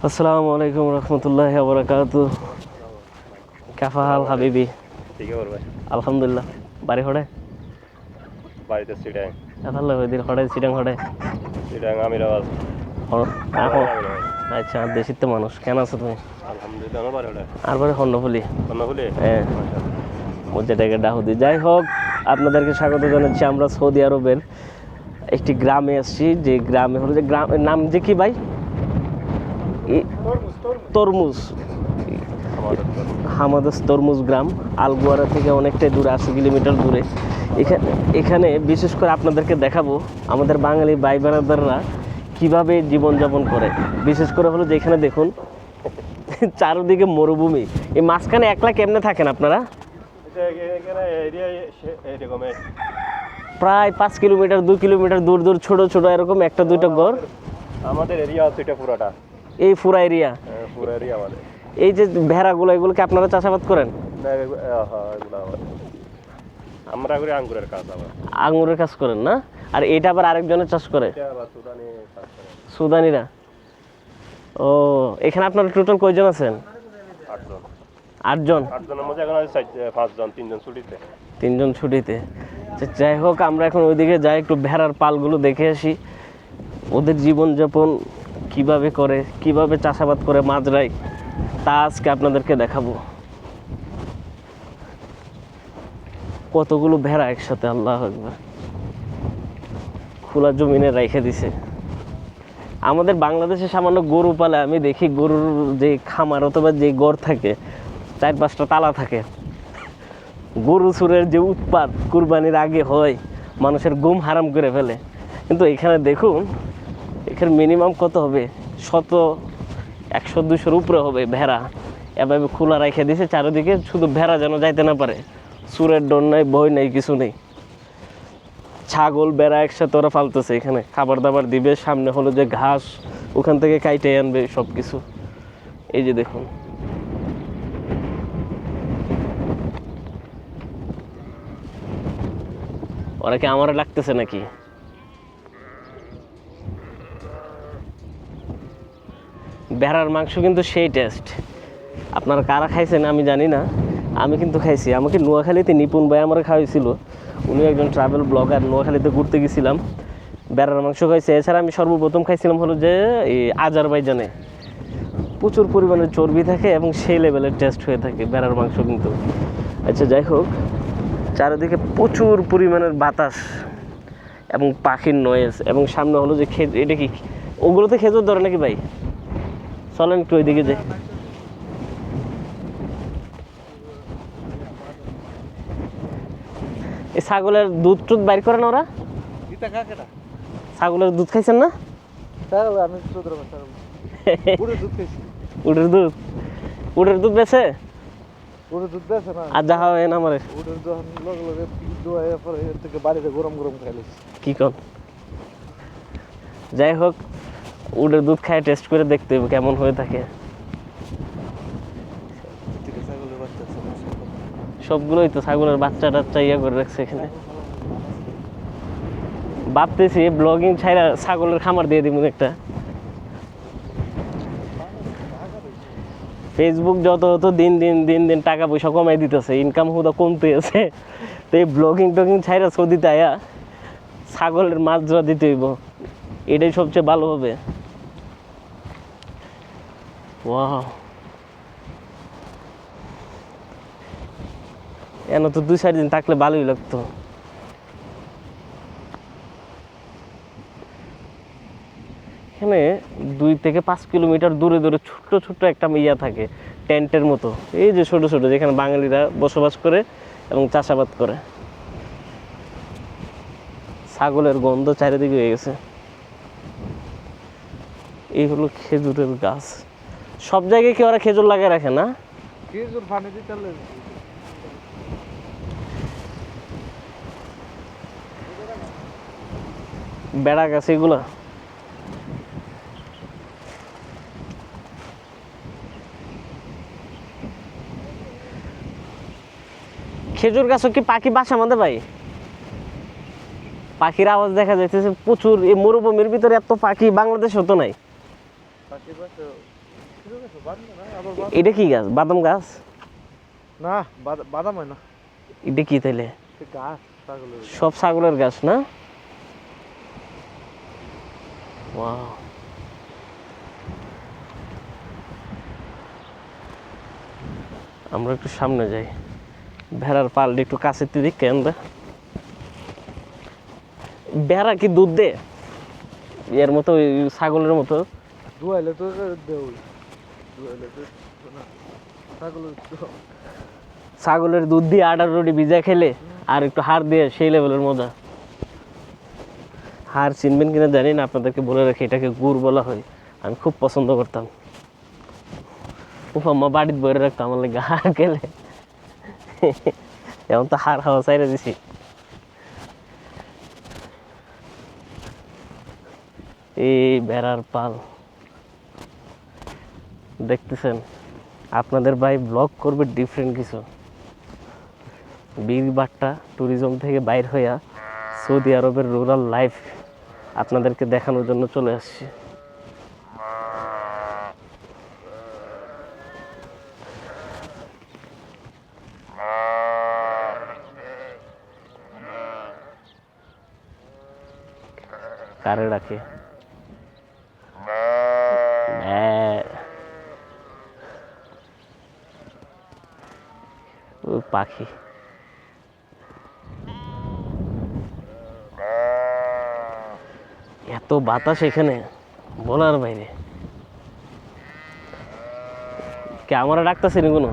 अस्सलामु अलैकुम रहमतुल्लाहि व बरकातुहू। कैफा हाल हबीबी? ठीक है भाई। अल्हम्दुलिल्लाह। बारी हड़े বাড়িতে সিটাং এফালে ওইদিন হড়ে চিটাং হড়ে সিটাং আমিরাবাদ এখন আচ্ছা দেশির তো মানুষ কেন আছো তুমি? আলহামদুলিল্লাহ আমার বাড়ি ওটা আর বারে কর্ণফুলি কর্ণফুলি। হ্যাঁ মধ্যে ডাহুদি। যাই হোক, আপনাদেরকে স্বাগত জানাচ্ছি। আমরা সৌদি আরবের একটি গ্রামে এসেছি, যে গ্রামে হলো যে গ্রামের নাম যে কি ভাই? তরমুজ। হামাদাস তরমুজ গ্রাম আলগুয়ারা থেকে অনেকটাই দূরে, 80 কিলোমিটার দূরে। এখানে বিশেষ করে আপনাদেরকে দেখাবো আমাদের বাঙালি ভাই বোনেরা কীভাবে জীবনযাপন করে। বিশেষ করে হলো যে এখানে দেখুন চারদিকে মরুভূমি, এই মাঝখানে একলা কেমনে থাকেন আপনারা? প্রায় 5 কিলোমিটার 2 কিলোমিটার দূর দূর ছোট ছোট এরকম একটা দুইটা ঘর। আমাদের এরিয়া আছে এটা পুরাটা, এই পুরা এরিয়া। পুরা এরিয়া আমাদের। এই যে ভেড়াগুলো, এগুলোকে আপনারা চাষাবাদ করেন? আমরা করি আঙ্গুরের কাজ। আঙুরের কাজ করেন না? আর এটা আবার আরেকজনের চাষ করে সুদানিরা। ও, এখানে আপনারা টোটাল কয়জন আছেন? 8 জন। 8 জনের মধ্যে এখন আছে 5 জন, 3 জন ছুটিতে। 3 জন ছুটিতে। যাই হোক, আমরা এখন ওইদিকে যাই, একটু ভেড়ার পালগুলো দেখে আসি, ওদের জীবনযাপন কিভাবে করে, কিভাবে চাষাবাদ করে মাজরায়, তা আজকে আপনাদেরকে দেখাবো। কতগুলো ভেড়া একসাথে, আল্লাহু আকবার, খোলা জমিনে রেখে দিছে। আমাদের বাংলাদেশে সামান্য গরু পালে আমি দেখি, গরুর যে খামার অথবা যে ঘর থাকে 4-5টা তালা থাকে। গরু চুরের যে উৎপাত কুরবানির আগে হয়, মানুষের ঘুম হারাম করে ফেলে। কিন্তু এখানে দেখুন, এখানে মিনিমাম কত হবে, 100-200-র উপরে হবে ভেড়া। এভাবে খোলা রেখে দিছে চারিদিকে, শুধু ভেড়া যেন যাইতে না পারে। চুরের ডর নাই, ভয় নেই, কিছু নেই। ছাগল বেড়া একসাথে ওরা ফালতেছে, এখানে খাবার দাবার দিবে, সামনে হলো যে ঘাস, ওখান থেকে কাইটে আনবে সব কিছু। এই যে দেখুন, ওরা কি আমারে লাগতেছে নাকি? ভেড়ার মাংস কিন্তু সেই টেস্ট। আপনারা কারা খাইছেন আমি জানি না, আমি কিন্তু খাইছি। আমাকে নোয়াখালীতে নিপুণ ভাই আমার খাওয়াইছিল, উনি একজন ট্রাভেল ব্লগার। নোয়াখালীতে ঘুরতে গেছিলাম, ভেড়ার মাংস খাইছে। এছাড়া আমি সর্বপ্রথম খাইছিলাম হলো যে এই আজারবাইজানে। প্রচুর পরিমাণে চর্বি থাকে এবং সেই লেভেলের টেস্ট হয়ে থাকে ভেড়ার মাংস কিন্তু। আচ্ছা, যাই হোক, চারিদিকে প্রচুর পরিমাণের বাতাস এবং পাখির নয়েজ, এবং সামনে হলো যে এটা কি, ওগুলোতে খেজুর ধরে নাকি ভাই? চলেন একটু ওইদিকে যাই। এই ছাগলের দুধ টুধ বাইর করে না ওরা? ছাগলের দুধ খাইছেন না? উটের দুধ, উটের দুধ বেছে আর যা হয় না আমার কি কর। যাই হোক, উটের দুধ খায় টেস্ট করে দেখতে হবে কেমন হয়ে থাকে। সবগুলোই তো ছাগলের বাচ্চা টাচ্চা ইয়া করে রাখছে এখানে। ভাবতেছি ব্লগিং ছাইরা ছাগলের খামার দিয়ে দিব একটা। ফেসবুক যত দিন দিন দিন দিন টাকা পয়সা কমাই দিতেছে, ইনকাম হুদা কমতে আছে। তো এই ব্লগিং টগিং ছাইরা সৌদিতে আয়া ছাগলের মাজরা দিতে হইব, এটাই সবচেয়ে ভালো হবে। ওয়াও, এন তো 2-4 দিন থাকলে ভালোই লাগতো। এখানে 2-5 কিলোমিটার দূরে দূরে ছোট্ট ছোট্ট একটা ইয়া থাকে, টেন্টের মতো। এই যে ছোট ছোট, যেখানে বাঙালিরা বসবাস করে এবং চাষাবাদ করে। ছাগলের গন্ধ চারিদিকে হয়ে গেছে। এই হলো খেজুরের গাছ। সব জায়গায় কি ওরা খেজুর লাগিয়ে রাখে না? খেজুর পানি দিতে বেড়া গাছ এগুলা। খেজুর গাছও কি পাখি বাসা বাঁধে ভাই? পাখির আওয়াজ দেখা যাইতেছে প্রচুর। এই মরুভূমির ভিতরে এত পাখি বাংলাদেশেও তো নাই। এটা কি গাছ? বাদাম গাছ? না বাদাম হয় না, এটা কি তাইলে? গাছ ছাগলের। সব ছাগলের গাছ না? ওয়াও, আমরা একটু সামনে যাই, ভেড়ার পালটা একটু কাছে দিক কেন? ভেড়া কি দুধ দে এর মতো, ওই ছাগলের মতো? দুয়াইলে তো দেও, দুয়াইলে তো না, ছাগলের দুধ দিয়ে আটার রুটি ভিজা খেলে আর একটু হাড় দিয়ে সেই লেভেলের মজা। হাড় চিনবেন কিনা জানি না, আপনাদেরকে বলে রাখি এটাকে গুড় বলা হয়। আমি খুব পছন্দ করতাম, উফাম্মা বাড়িতে বইরে রাখতাম আমার লাগে হাড় খেলে। এখন তো হাড় খাওয়া চাইরে দিছি। এই বেড়ার পাল দেখতেছেন, আপনাদের ভাই ব্লগ করবে ডিফারেন্ট কিছু। বীরবাট্টা ট্যুরিজম থেকে বাইর হইয়া সৌদি আরবের রুরাল লাইফ আপনাদেরকে দেখানোর জন্য চলে আসছি। কারে ডাকে? ওই পাখি। এত বাতাস এখানে বলার বাইরে। কে আমরা ডাকতেছি না কোনো?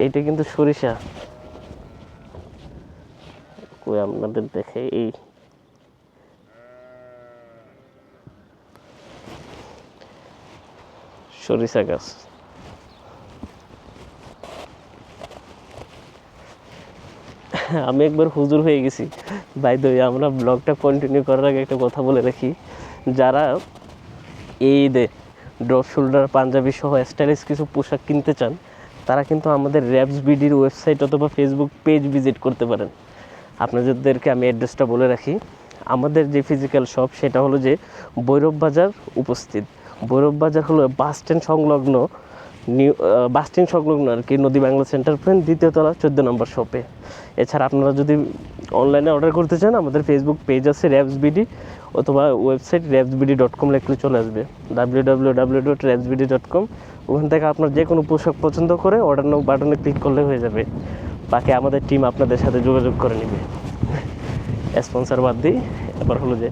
এইটা কিন্তু সরিষা। কই আপনাদের দেখে, এই সরিষা গাছ। আমি একবার হুজুর হয়ে গেছি বাই দ্য ওয়ে। আমরা ব্লগটা কন্টিনিউ করার আগে একটা কথা বলে রাখি, যারা এই ড্রপ শোল্ডার পাঞ্জাবি সহ স্টাইলিশ কিছু পোশাক কিনতে চান, তারা কিন্তু আমাদের র্যাপস বিডির ওয়েবসাইট অথবা ফেসবুক পেজ ভিজিট করতে পারেন। আপনাদেরকে আমি অ্যাড্রেসটা বলে রাখি। আমাদের যে ফিজিক্যাল শপ সেটা হলো যে ভৈরব বাজার উপস্থিত। ভৈরব বাজার হলো বাস স্ট্যান্ড সংলগ্ন, বাস স্ট্যান্ড সংলগ্ন আর কি, নদী বাংলা সেন্টার পয়েন্ট, দ্বিতীয় তলা, 14 নম্বর শপে। এছাড়া আপনারা যদি অনলাইনে অর্ডার করতে চান, আমাদের ফেসবুক পেজ আছে র্যাপস বিডি, অথবা ওয়েবসাইট rapsbd.com লিখলে চলে আসবে, www.rapsbd.com। ওখান থেকে আপনার যে কোনো পোশাক পছন্দ করে অর্ডার নাও বাটনে ক্লিক করলে হয়ে যাবে। বাকি আমাদের টিম আপনাদের সাথে যোগাযোগ করে নেবে। স্পন্সর বাদ দিই, এবার হলো যে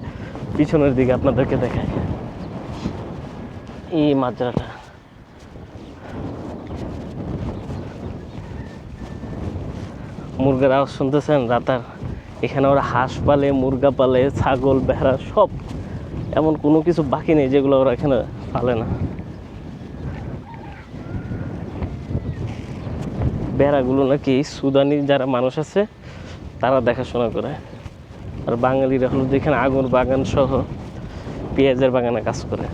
পিছনের দিকে আপনাদেরকে দেখায় এই মাজরাটা। মুরগের আওয়াজ শুনতেছেন রাতার? এখানে ওরা হাঁস পালে, মুরগা পালে, ছাগল, ভেড়া সব, এমন কোনো কিছু বাকি নেই যেগুলো ওরা এখানে পালে না। ভেড়াগুলো নাকি সুদানি যারা মানুষ আছে তারা দেখাশোনা করে, আর বাঙালিরা হলো যেখানে আগুন বাগান সহ পেঁয়াজের বাগানে কাজ করে,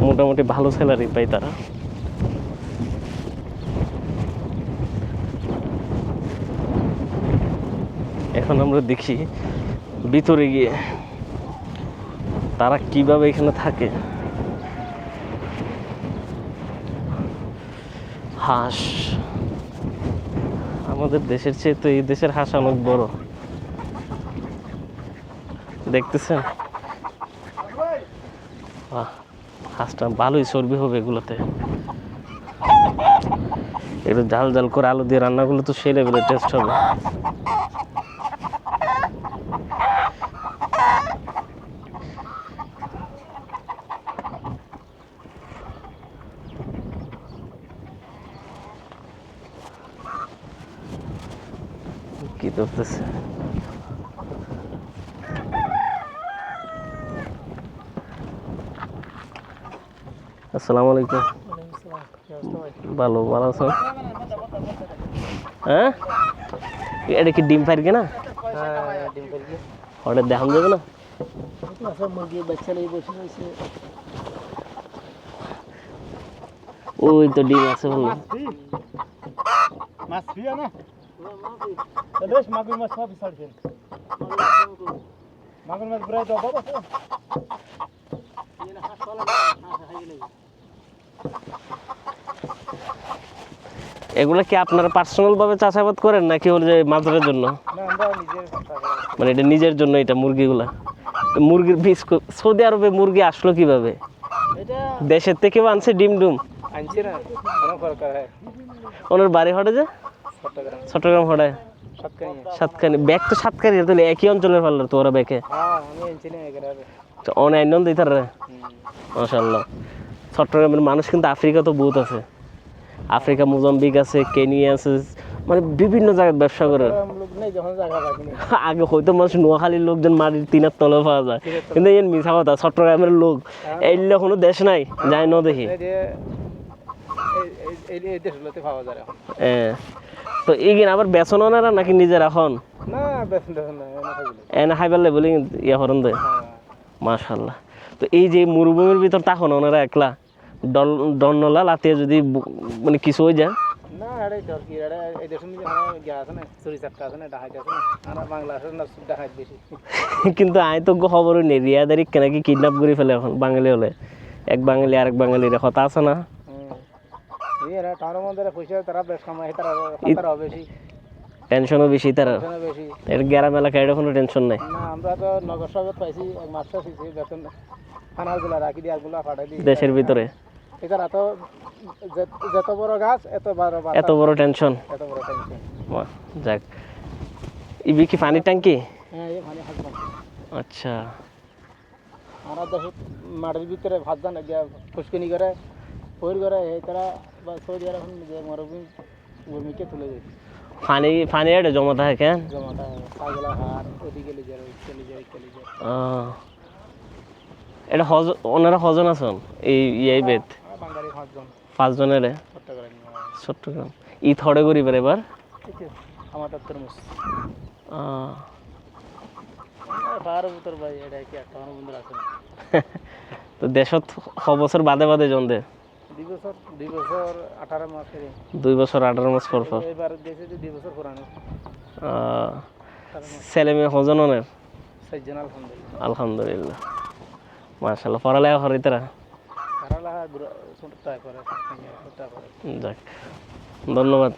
মোটামুটি ভালো স্যালারি পায় তারা। এখন আমরা দেখি ভিতরে গিয়ে তারা কিভাবে এখানে থাকে। হাঁস আমাদের দেশের চেয়ে তো এই দেশের হাঁস অনেক বড়, দেখতেছেন? হাঁসটা ভালোই চর্বি হবে এগুলোতে। একটু ঝাল ঝাল করে আলু দিয়ে রান্নাগুলো তো সেই লেভেলের টেস্ট হবে। কি ধরতেছে? আসসালামু আলাইকুম। ভালো ভালো আছো? হ্যাঁ, এটা কি ডিম পাইর কিনা? ওটা দেখান যাবে না? ওই তো ডিম আছে বললো। মাছ ফিয়া না বেশ মাগুর মাছ সবই ছাড়ছেন মাগুর মাছ প্রায় দাও বাবা এগুলো কি আপনারা পার্সোনাল ভাবে চাষাবাদ করেন নাকি হল যে মাছের জন্য? না আমরা নিজের মানে এটা নিজের জন্য, এটা মুরগিগুলা। তো মুরগির বীজ সৌদি আরবে মুরগি আসলো কিভাবে? এটা দেশের থেকেও আনছে ডিম ডুম? আনছি না অনেক দরকার হয় ওনার বাড়ি হটে যে চট্টগ্রাম চট্টগ্রাম হটে সাতকানি সাতখানি ব্যাগ তো সাতখানি তাহলে একই অঞ্চলের পারলো তো ওরা ব্যাগে হ্যাঁ আমি আনছি না এখানে অনলাইন দিতে রে মাশাআল্লাহ। চট্টগ্রামের মানুষ কিন্তু আফ্রিকা তো বহুত আছে, আফ্রিকা মোজাম্বিক আছে, কেনিয়া আছে, মানে বিভিন্ন জায়গায় ব্যবসা করে। লোক নেই যখন জায়গা বাকি নেই আগে হয়তো মানুষ নোয়াখালীর লোকজন মাটির তিনার তলে পাওয়া যায়, কিন্তু এই মিশা কথা চট্টগ্রামের লোক এইলে কোনো দেশ নাই যাই ন দেখি। এই দেশগুলোতে পাওয়া যায় এখন হ্যাঁ, তো এইগিন আবার বেচন ওনারা নাকি নিজের এখন না বেতন টেতন না এনে থাকলে এনে খাইবার বলে ইয়া হরন দেয়। মাশাআল্লাহ। তো এই যে মরুভূমির ভিতর তখন ওনারা একলা ডনলা লাতিয়ে যদি মানে কিছু হয়ে যায় না আরে ধর কি আরে এই দেশের মধ্যে আমার গিয়া আছে না চুরি চাপটা আছে না ডাকাইতে আছে না আমরা বাংলাদেশের না ডাকাইত বেশি কিন্তু আই তো খবর নেই রিয়াদারি নাকি কিডন্যাপ করে ফেলে এখন বাঙালি হলে, এক বাঙালি আরেক বাঙালির কথা আছে না? এরা তার মধ্যে পয়সা তারা বেশ কামাই তারা বেশি টেনশনও বেশি তারা, বেশি এর গ্রাম এলাকায় এটা কোনো টেনশন নাই। না আমরা তো নগর সগত পাইছি এক মাস্টার শিখছি বেতন খানাগুলা রাখি দিয়ে আগুলা ফাটাই দিই দেশের ভিতরে এটার এত যত বড় গাছ এত বড় এত বড় টেনশন। এত বড় টেনশন যাক, ইবি কি পানির ট্যাঙ্কি? হ্যাঁ এই পানি হাসবান আচ্ছা, আমরা দেশে মাটির ভিতরে ভাত জান ফুসকুনি করে পৈর করে এই তারা বা সৌদি আরব যে মরুভূমি ভূমিকে তুলে যায় পানি এটা জমা থাকে কেন? জমাটা পাগলা হার ওদিকে লিজার চলে যায় এটা ওনারা হজন আছেন এই বেদ বাঙালি 5 জন 5 জনের চট্টগ্রাম চট্টগ্রাম ই থড়ে করিবার এবার ঠিক আছে আমার তরমুজ আহ, পাহাড়ের ভিতর ভাই এটা কি একটা বন্ধুর আছে তো দেশত বছর বাদে বাদে জন দে 2 বছর 18 মাস 2 বছর 18 মাস পর পর। এবার দেশে 2 বছর পুরানো ছেলে মেয়ে হজনের সাইজন আলহামদুলিল্লাহ আলহামদুলিল্লাহ মাশাআল্লাহ। পড়ালেখা করে তারা? কারালা ছোটটা করে ছোটটা করে যাক, ধন্যবাদ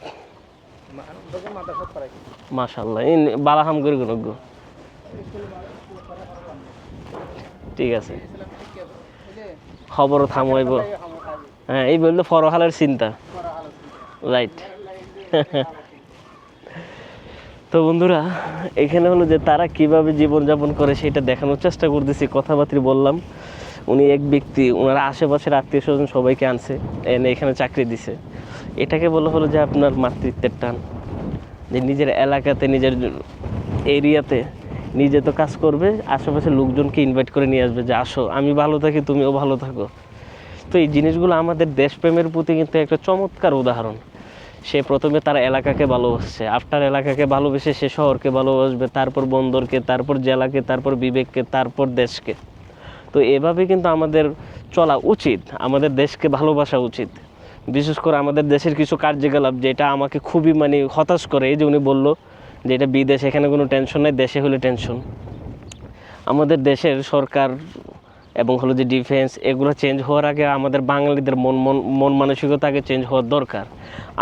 মাদ্রাসা পড়াই মাশাআল্লাহ। এই বালাহাম করে গুনগ্য ঠিক আছে, খবর থামাইব। হ্যাঁ, এই বললো ফরহালের চিন্তা, রাইট। তো বন্ধুরা, এখানে হলো যে তারা কিভাবে জীবনযাপন করে সেটা দেখানোর চেষ্টা করতেছি, কথাবার্তা বললাম। উনি এক ব্যক্তি, ওনারা আশেপাশের আত্মীয় স্বজন সবাইকে আনছে, এনে এখানে চাকরি দিছে। এটাকে বলা হলো যে আপনার মাতৃত্বের টান, যে নিজের এলাকাতে নিজের এরিয়াতে নিজে তো কাজ করবে, আশেপাশের লোকজনকে ইনভাইট করে নিয়ে আসবে যে আসো, আমি ভালো থাকি তুমিও ভালো থাকো। তো এই জিনিসগুলো আমাদের দেশপ্রেমের প্রতি কিন্তু একটা চমৎকার উদাহরণ। সে প্রথমে তার এলাকাকে ভালোবাসছে, আফটার এলাকাকে ভালোবেসে সে শহরকে ভালোবাসবে, তারপর বন্দরকে, তারপর জেলাকে, তারপর বিবেককে, তারপর দেশকে। তো এভাবে কিন্তু আমাদের চলা উচিত, আমাদের দেশকে ভালোবাসা উচিত। বিশেষ করে আমাদের দেশের কিছু কার্যকলাপ যেটা আমাকে খুবই মানে হতাশ করে, এই যে উনি বললো যে এটা বিদেশ, এখানে কোনো টেনশন নেই, দেশে হলে টেনশন। আমাদের দেশের সরকার এবং হলো যে ডিফেন্স, এগুলো চেঞ্জ হওয়ার আগে আমাদের বাঙালিদের মন মানসিকতা আগে চেঞ্জ হওয়ার দরকার।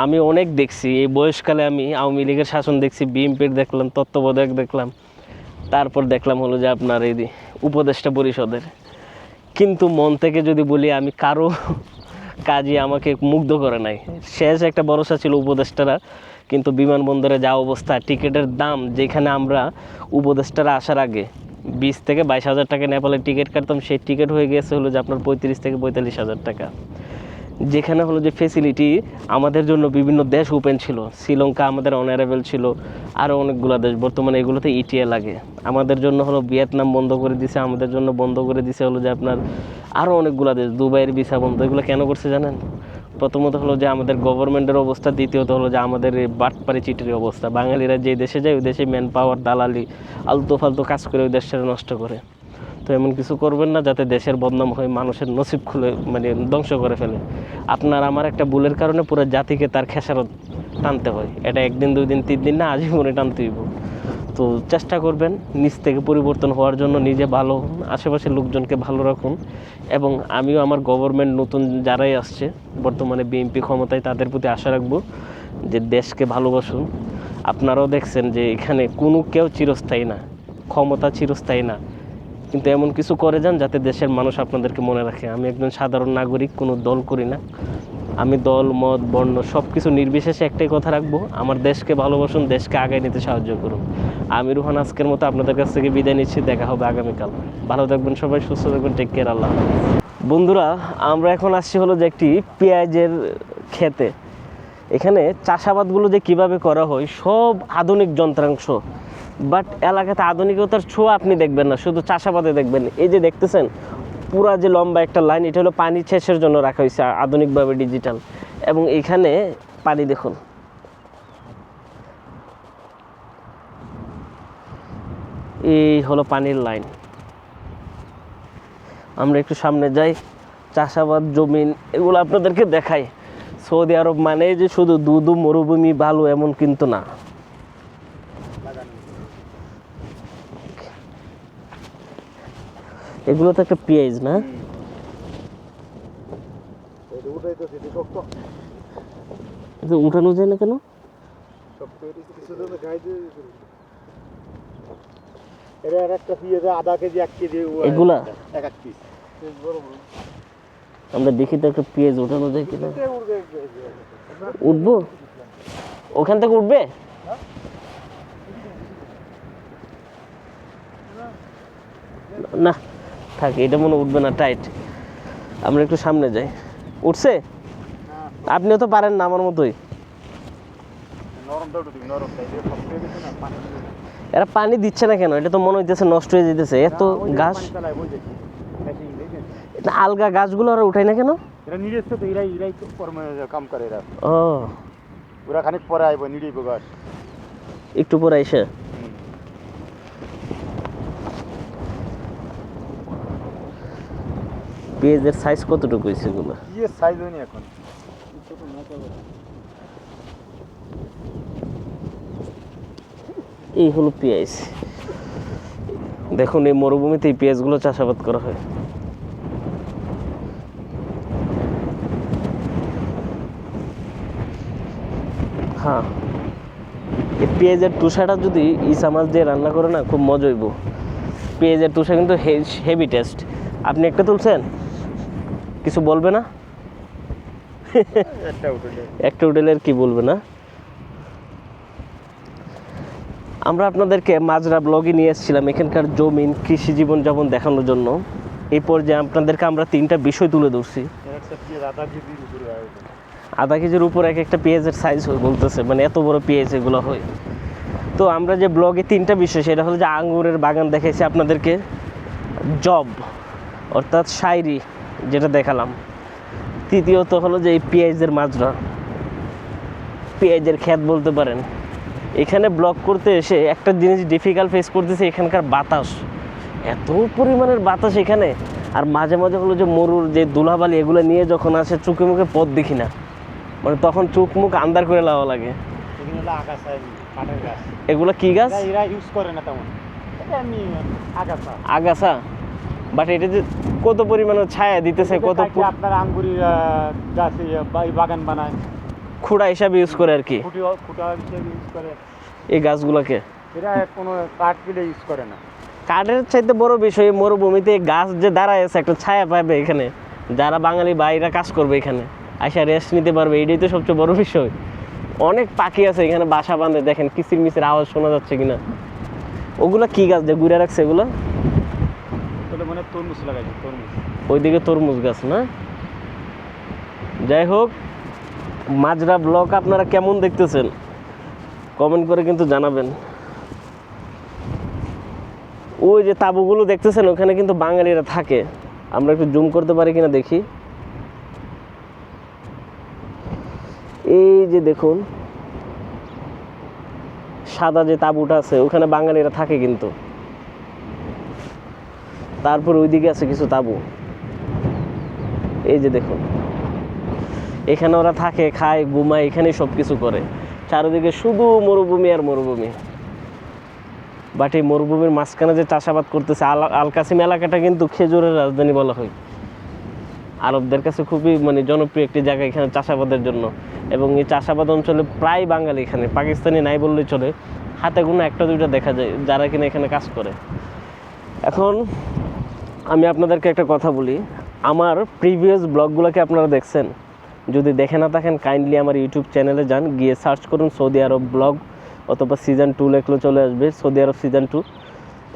আমি অনেক দেখছি এই বয়সকালে, আমি আওয়ামী লীগের শাসন দেখছি, বিএনপির দেখলাম, তত্ত্বাবধায়ক দেখলাম, তারপর দেখলাম হলো যে আপনার এই উপদেষ্টা পরিষদের। কিন্তু মন থেকে যদি বলি, আমি কারো কাজই আমাকে মুগ্ধ করে নাই। শেষ একটা ভরসা ছিল উপদেষ্টারা, কিন্তু বিমানবন্দরে যা অবস্থা, টিকিটের দাম, যেখানে আমরা উপদেষ্টারা আসার আগে 20 থেকে 22 হাজার টাকা নেপালের টিকিট কাটতাম, সেই টিকিট হয়ে গেছে হলো যে আপনার 35 থেকে 45 হাজার টাকা। যেখানে হলো যে ফেসিলিটি আমাদের জন্য বিভিন্ন দেশ ওপেন ছিল, শ্রীলঙ্কা আমাদের অনারেবল ছিল, আরও অনেকগুলো দেশ, বর্তমানে এগুলোতে ইটিএ লাগে। আমাদের জন্য হলো ভিয়েতনাম বন্ধ করে দিছে, আমাদের জন্য বন্ধ করে দিছে হলো যে আপনার আরও অনেকগুলো দেশ, দুবাইয়ের ভিসা বন্ধ। এগুলো কেন করছে জানেন? প্রথমত হলো যে আমাদের গভর্নমেন্টের অবস্থা, দ্বিতীয়ত হলো যে আমাদের এই বাটপাড়ি চিটির অবস্থা। বাঙালিরা যে দেশে যায় ওই দেশে ম্যান পাওয়ার, দালালি, আলতু ফালতু কাজ করে ওই দেশটা নষ্ট করে। তো এমন কিছু করবেন না যাতে দেশের বদনাম হয়ে মানুষের নসিব খুলে মানে ধ্বংস করে ফেলে। আপনার আমার একটা ভুলের কারণে পুরো জাতিকে তার খেসারত টানতে হয়, এটা একদিন 2 দিন 3 দিন না, আজীবনে টানতে হইব। তো চেষ্টা করবেন নিজ থেকে পরিবর্তন হওয়ার জন্য, নিজে ভালো হন, আশেপাশের লোকজনকে ভালো রাখুন। এবং আমিও আমার গভর্নমেন্ট নতুন যারাই আসছে বর্তমানে বিএনপি ক্ষমতায়, তাদের প্রতি আশা রাখবো যে দেশকে ভালোবাসুন। আপনারাও দেখছেন যে এখানে কোনো কেউ চিরস্থায়ী না, ক্ষমতা চিরস্থায়ী না, কিন্তু এমন কিছু করে যান যাতে দেশের মানুষ আপনাদেরকে মনে রাখে। আমি একজন সাধারণ নাগরিক, কোনো দল করি না, আমি দল মত বর্ণ সব কিছু নির্বিশেষে একটাই কথা রাখবো, আমার দেশকে ভালোবাসুন, দেশকে আগায় নিতে সাহায্য করুন। আমি রুহান আজকের মতো আপনাদের কাছ থেকে বিদায় নিচ্ছি, দেখা হবে আগামীকাল। ভালো থাকবেন সবাই, সুস্থ থাকবেন, টেক কেয়ার, আল্লাহ হাফেজ। বন্ধুরা, আমরা এখন আসছি হলো যে একটি পেঁয়াজের ক্ষেতে। এখানে চাষাবাদগুলো যে কিভাবে করা হয় সব আধুনিক যন্ত্রাংশ, বাট এলাকাতে আধুনিকতার ছোঁয়া আপনি দেখবেন না, শুধু চাষাবাদে দেখবেন। এই যে দেখতেছেন পুরা যে লম্বা একটা লাইন, এটা হলো পানি সেচের জন্য রাখা হয়েছে আধুনিকভাবে, ডিজিটাল। এবং এখানে পানি দেখুন, এই হলো পানির লাইন। আমরা একটু সামনে যাই, চাষাবাদ জমিন এগুলো আপনাদেরকে দেখাই। সৌদি আরব মানে যে শুধু দুধ মরুভূমি ভালো এমন কিন্তু না। এগুলো তো একটা পেঁয়াজ না, উঠানো যায় না কেন? এগুলা আমরা দেখি তো একটা পেঁয়াজ উঠানো যায় কিনা। উঠবো ওখান থেকে? উঠবে না, থাক, এটা মনে উঠবে না, টাইট। আমরা একটু সামনে যাই। উঠছে? আপনিও তো পারেন না আমার মতোই। এরা পানি দিচ্ছে না কেন? এটা তো মনে হইতেছে নষ্ট হয়ে যেতেছে, এত গাছ। আলগা গাছগুলো ওরা উঠায় না কেন? এরা নিজস্ব তো, এরাই কাম করে এরা। ও, ওরা খানিক পরে আইব, নিড়িব গাছ একটু পরে এসে। পেঁয়াজের সাইজ কতটুকু হয়েছে এগুলো? কি সাইজ হয়নি এখন। এই হলো পেঁয়াজ। দেখুন এই মরুভূমিতে এই পেঁয়াজগুলো চাষাবাদ করা হয়। হ্যাঁ, এই পেঁয়াজের টুসাটা যদি ইসা মাছ দিয়ে রান্না করে না, খুব মজা হইব। পেঁয়াজের টুসা কিন্তু হেভি টেস্ট। আপনি একটা তুলছেন, কিছু বলবে না? একটা হোটেলের কি বলবে না? আমরা আপনাদেরকে মাজরা ব্লগে নিয়ে এসেছিলাম এখানকার জমিন, কৃষি জীবনযাপন দেখানোর জন্য। এই পর্যায়ে আপনাদেরকে আমরা 3টা বিষয় তুলে ধরছি। আধা কেজির উপর এক একটা পেঁয়াজের সাইজ হয় বলতেছে, মানে এত বড় পেঁয়াজ এগুলো হয়। তো আমরা যে ব্লগে 3টা বিষয়, সেটা হলো যে আঙ্গুরের বাগান দেখাইছি আপনাদেরকে, জব অর্থাৎ শায়রি যেটা দেখালাম, তৃতীয়ত হলো যে এই পেঁয়াজের মাজরা, পেঁয়াজের ক্ষেত বলতে পারেন। এখানে ব্লগ করতে এসে একটা জিনিস ডিফিকাল্ট ফেস করতেছে, এখানকার বাতাস, এত পরিমাণের বাতাস এখানে। আর মাঝে মাঝে হলো যে মরুর যে ধুলাবালি এগুলো নিয়ে যখন আসে, চোখে মুখে পথ দেখি না, মানে তখন চোখ মুখ আন্দার করে লাওয়া লাগে। এগুলো কি গাছ? এরা ইউজ করে না তেমন, আগাছা। আগাছা, বাট এটা যে কত পরিমাণে ছায়া দিতেছে, কত আপনার আঙ্গুরের গাছ বাগান বানায়, খুঁড়া হিসাবে ইউজ করে আর কি, খুঁটা হিসেবে ইউজ করে এই গাছগুলোকে। এরা কোনো কাঠ পিলে ইউজ করে না। কাঠের চাইতে বড় বিষয়, মরুভূমিতে গাছ যে দাঁড়ায় আছে, একটা ছায়া পাবে এখানে, যারা বাঙালি ভাইরা কাজ করবে এখানে আইসা রেস্ট নিতে পারবে, এটাই তো সবচেয়ে বড় বিষয়। অনেক পাখি আছে এখানে বাসা বাঁধে, দেখেন কিচির মিচির আওয়াজ শোনা যাচ্ছে কিনা। ওগুলো কি গাছ যে ঘুরে রাখছে এগুলো? মানে তরমুজ লাগাইছে, তরমুজ। ওইদিকে তরমুজ গাছ না? যাই হোক, মাজরা ব্লগ আপনারা কেমন দেখতেছেন কমেন্ট করে কিন্তু জানাবেন। ওই যে তাঁবুগুলো দেখতেছেন, ওখানে কিন্তু বাঙালিরা থাকে। আমরা একটু জুম করতে পারি কিনা দেখি। এই যে দেখুন সাদা যে তাঁবুটা আছে, ওখানে বাঙালিরা থাকে কিন্তু। তারপর ওইদিকে আছে কিছু তাঁবু, এই যে দেখুন। এখানে ওরা থাকে, খায়, ঘুমায়, এখানেই সব কিছু করে। চারিদিকে শুধু মরুভূমি আর মরুভূমি। বাট এই মরুভূমির মাঝখানে যে চাষাবাদ করতেছে, আল কাসিম এলাকাটা কিন্তু খেজুরের রাজধানী বলা হয়। আরবদের কাছে খুবই মানে জনপ্রিয় একটি জায়গা এখানে চাষাবাদের জন্য। এবং এই চাষাবাদ অঞ্চলে প্রায় বাঙালি, এখানে পাকিস্তানি নাই বললেই চলে, হাতে গোনা একটা দুইটা দেখা যায় যারা কিনা এখানে কাজ করে। এখন আমি আপনাদেরকে একটা কথা বলি, আমার প্রিভিয়াস ব্লগগুলোকে আপনারা দেখছেন? যদি দেখে না থাকেন কাইন্ডলি আমার ইউটিউব চ্যানেলে যান, গিয়ে সার্চ করুন সৌদি আরব ব্লগ, অথবা সিজন 2 লেখলে চলে আসবে সৌদি আরব সিজন 2।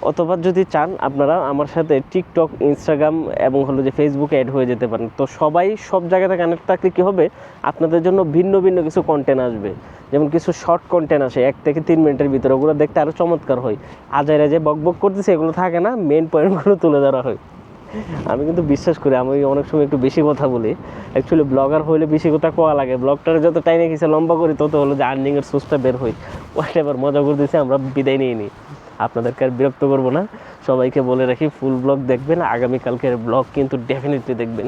অথবা যদি চান আপনারা আমার সাথে টিকটক, ইনস্টাগ্রাম এবং হলো যে ফেসবুকে অ্যাড হয়ে যেতে পারেন। তো সবাই সব জায়গাতে কানেক্ট থাকলে কী হবে, আপনাদের জন্য ভিন্ন ভিন্ন কিছু কন্টেন্ট আসবে। যেমন কিছু শর্ট কন্টেন্ট আসে 1 থেকে 3 মিনিটের ভিতরে, ওগুলো দেখতে আরও চমৎকার হয়। আজাইরা যে বক বক করতেছে এগুলো থাকে না, মেন পয়েন্টগুলো তুলে ধরা হয়। আমি কিন্তু বিশ্বাস করি, আমি অনেক সময় একটু বেশি কথা বলি। অ্যাকচুয়ালি ব্লগার হইলে বেশি কথা কোয়া লাগে, ব্লগটার যত টাইমে কিছু লম্বা করি তত হলো যে আর্নিংয়ের সোর্সটা বের হয়। ওইটা এবার মজা করতেছি, আমরা বিদায় নিয়ে নিই। আপনাদেরকে আর বিরক্ত করবো না। সবাইকে বলে রাখি ফুল ব্লগ দেখবেন, আগামীকালকের ব্লগ কিন্তু ডেফিনেটলি দেখবেন।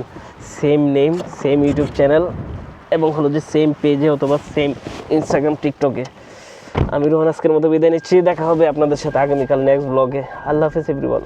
Same name, same YouTube channel এবং হলো যে সেম পেজে অথবা সেম ইনস্টাগ্রাম, টিকটকে। আমি রোহান আজকের মতো বিদায় নিচ্ছি। দেখা হবে আপনাদের সাথে আগামীকাল নেক্সট ব্লগে। আল্লাহ হাফেজ এভরিওয়ান।